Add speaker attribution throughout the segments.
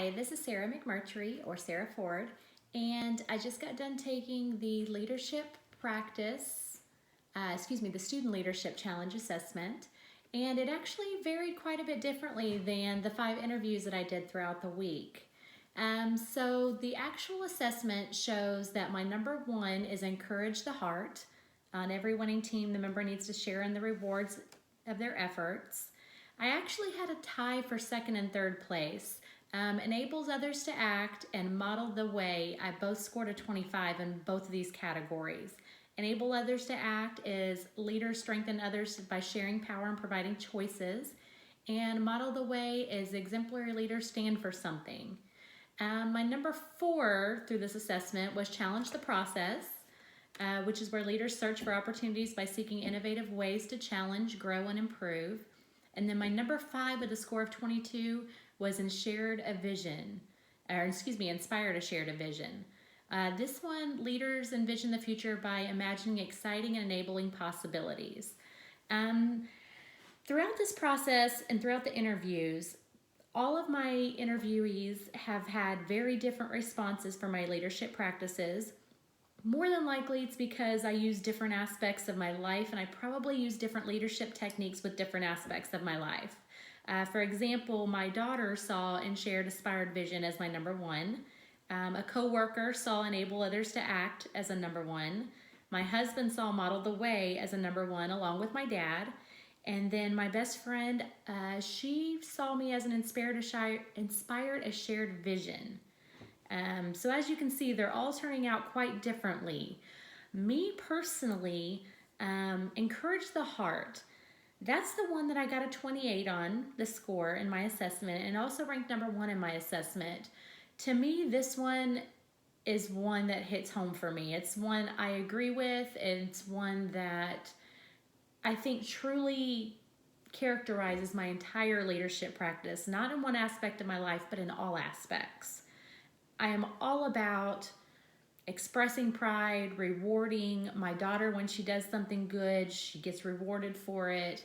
Speaker 1: Hi, this is Sarah McMurtry, or Sarah Ford, and I just got done taking the leadership practice, the student leadership challenge assessment, and it actually varied quite a bit differently than the 5 interviews that I did throughout the week. So the actual assessment shows that my number 1 is encourage the heart. On every winning team, the member needs to share in the rewards of their efforts. I actually had a tie for second and third place. Enables others to act and model the way. I both scored a 25 in both of these categories. Enable others to act is leaders strengthen others by sharing power and providing choices. And model the way is exemplary leaders stand for something. My number 4 through this assessment was challenge the process, which is where leaders search for opportunities by seeking innovative ways to challenge, grow, and improve. And then my number 5 with a score of 22 was inspired a shared vision. This one, leaders envision the future by imagining exciting and enabling possibilities. Throughout this process and throughout the interviews, all of my interviewees have had very different responses for my leadership practices. More than likely, it's because I use different aspects of my life, and I probably use different leadership techniques with different aspects of my life. For example, my daughter saw and shared Aspired Vision as my number 1. A coworker saw enable others to act as a number 1. My husband saw model the way as a number 1, along with my dad. And then my best friend, she saw me as an inspired a shared vision. So as you can see, they're all turning out quite differently. Me personally, encourage the heart. That's the one that I got a 28 on, the score in my assessment, and also ranked number 1 in my assessment. To me, this one is one that hits home for me. It's one I agree with, and it's one that I think truly characterizes my entire leadership practice, not in one aspect of my life, but in all aspects. I am all about expressing pride, rewarding my daughter when she does something good, she gets rewarded for it.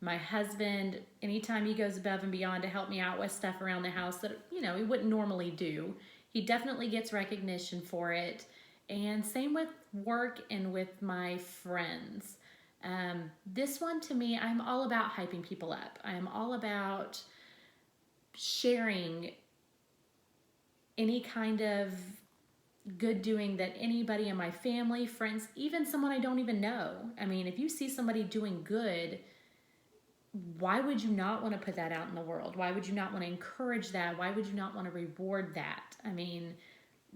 Speaker 1: My husband, anytime he goes above and beyond to help me out with stuff around the house that, he wouldn't normally do, he definitely gets recognition for it. And same with work and with my friends. This one, to me, I'm all about hyping people up. I'm all about sharing any kind of good doing that anybody in my family, friends, even someone I don't even know. I mean, if you see somebody doing good, why would you not want to put that out in the world? Why would you not want to encourage that? Why would you not want to reward that? I mean,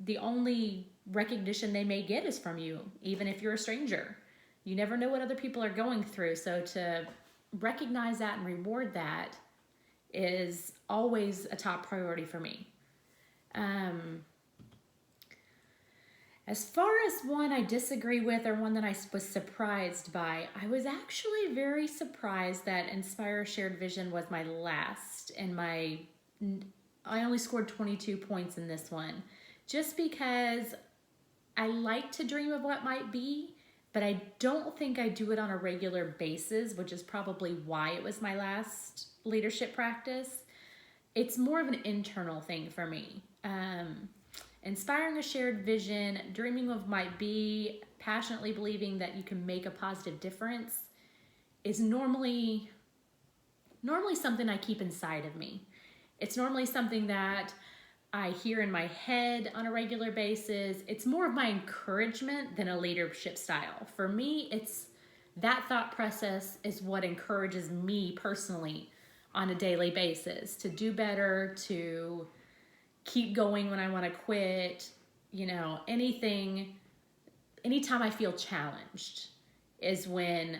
Speaker 1: the only recognition they may get is from you, even if you're a stranger. You never know what other people are going through. So to recognize that and reward that is always a top priority for me. As far as one I disagree with or one that I was surprised by, I was actually very surprised that Inspire a Shared Vision was my last, and I only scored 22 points in this one, just because I like to dream of what might be, but I don't think I do it on a regular basis, which is probably why it was my last leadership practice. It's more of an internal thing for me. Inspiring a shared vision, dreaming of might be, passionately believing that you can make a positive difference is normally something I keep inside of me. It's normally something that I hear in my head on a regular basis. It's more of my encouragement than a leadership style. For me, it's that thought process is what encourages me personally on a daily basis to do better, to keep going when I want to quit, anytime I feel challenged is when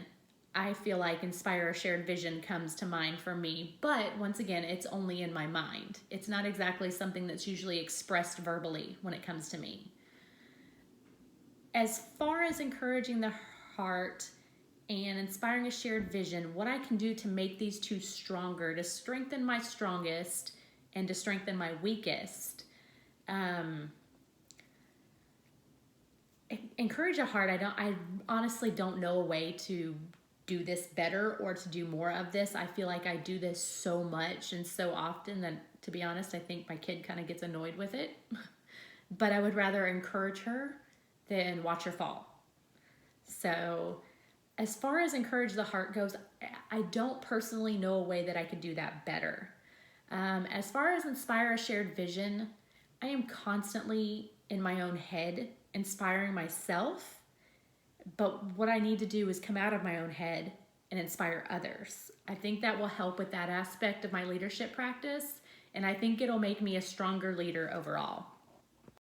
Speaker 1: I feel like Inspire a Shared Vision comes to mind for me. But once again, it's only in my mind. It's not exactly something that's usually expressed verbally when it comes to me. As far as encouraging the heart and inspiring a shared vision, what I can do to make these two stronger, to strengthen my strongest and to strengthen my weakest. Encourage a heart. I honestly don't know a way to do this better or to do more of this. I feel like I do this so much and so often that, to be honest, I think my kid kind of gets annoyed with it. But I would rather encourage her than watch her fall. So as far as encourage the heart goes, I don't personally know a way that I could do that better. As far as inspire a shared vision, I am constantly in my own head inspiring myself, but what I need to do is come out of my own head and inspire others. I think that will help with that aspect of my leadership practice, and I think it'll make me a stronger leader overall.